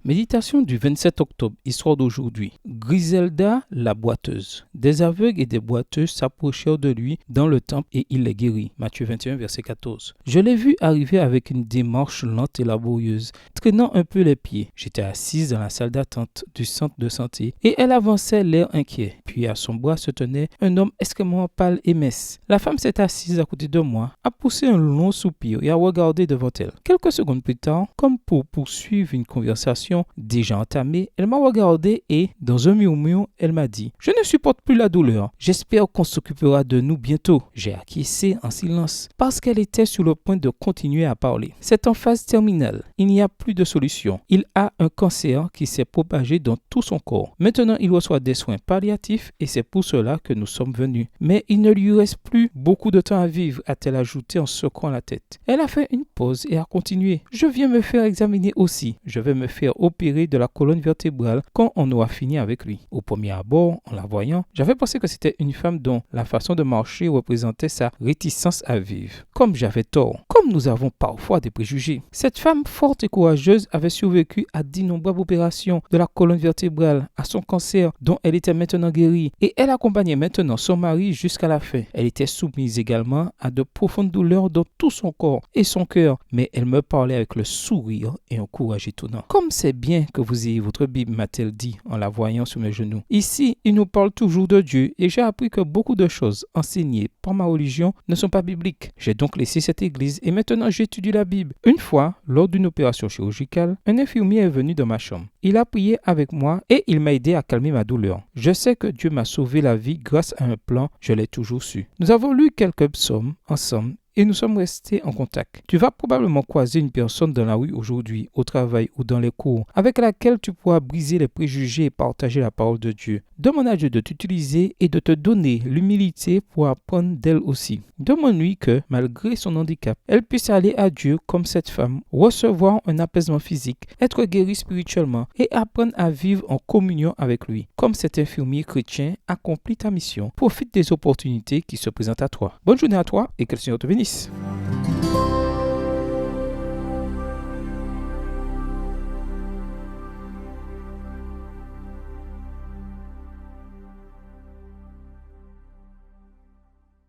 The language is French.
Méditation du 27 octobre, histoire d'aujourd'hui. Griselda, la boiteuse. Des aveugles et des boiteuses s'approchèrent de lui dans le temple et il les guérit. Matthieu 21, verset 14. Je l'ai vu arriver avec une démarche lente et laborieuse, traînant un peu les pieds. J'étais assise dans la salle d'attente du centre de santé et elle avançait l'air inquiet. Puis à son bras se tenait un homme extrêmement pâle et mince. La femme s'est assise à côté de moi, a poussé un long soupir et a regardé devant elle. Quelques secondes plus tard, comme pour poursuivre une conversation déjà entamée, elle m'a regardé et, dans un murmure, elle m'a dit « Je ne supporte plus la douleur. J'espère qu'on s'occupera de nous bientôt. » J'ai acquiescé en silence parce qu'elle était sur le point de continuer à parler. C'est en phase terminale. Il n'y a plus de solution. Il a un cancer qui s'est propagé dans tout son corps. Maintenant, il reçoit des soins palliatifs et c'est pour cela que nous sommes venus. Mais il ne lui reste plus beaucoup de temps à vivre, a-t-elle ajouté en secouant la tête. Elle a fait une pause et a continué. Je viens me faire examiner aussi. Je vais me faire opéré de la colonne vertébrale quand on aura fini avec lui. Au premier abord, en la voyant, j'avais pensé que c'était une femme dont la façon de marcher représentait sa réticence à vivre. Comme j'avais tort, comme nous avons parfois des préjugés. Cette femme forte et courageuse avait survécu à d'innombrables opérations de la colonne vertébrale, à son cancer dont elle était maintenant guérie et elle accompagnait maintenant son mari jusqu'à la fin. Elle était soumise également à de profondes douleurs dans tout son corps et son cœur, mais elle me parlait avec le sourire et un courage étonnant. Comme c'est bien que vous ayez votre Bible, m'a-t-elle dit en la voyant sur mes genoux. Ici, il nous parle toujours de Dieu et j'ai appris que beaucoup de choses enseignées par ma religion ne sont pas bibliques. J'ai donc laissé cette église et maintenant j'étudie la Bible. Une fois, lors d'une opération chirurgicale, un infirmier est venu dans ma chambre. Il a prié avec moi et il m'a aidé à calmer ma douleur. Je sais que Dieu m'a sauvé la vie grâce à un plan, je l'ai toujours su. Nous avons lu quelques psaumes ensemble et nous sommes restés en contact. Tu vas probablement croiser une personne dans la rue aujourd'hui, au travail ou dans les cours, avec laquelle tu pourras briser les préjugés et partager la parole de Dieu. Demande à Dieu de t'utiliser et de te donner l'humilité pour apprendre d'elle aussi. Demande-lui que, malgré son handicap, elle puisse aller à Dieu comme cette femme, recevoir un apaisement physique, être guérie spirituellement et apprendre à vivre en communion avec lui. Comme cet infirmier chrétien, accomplis ta mission. Profite des opportunités qui se présentent à toi. Bonne journée à toi et que le Seigneur te bénisse.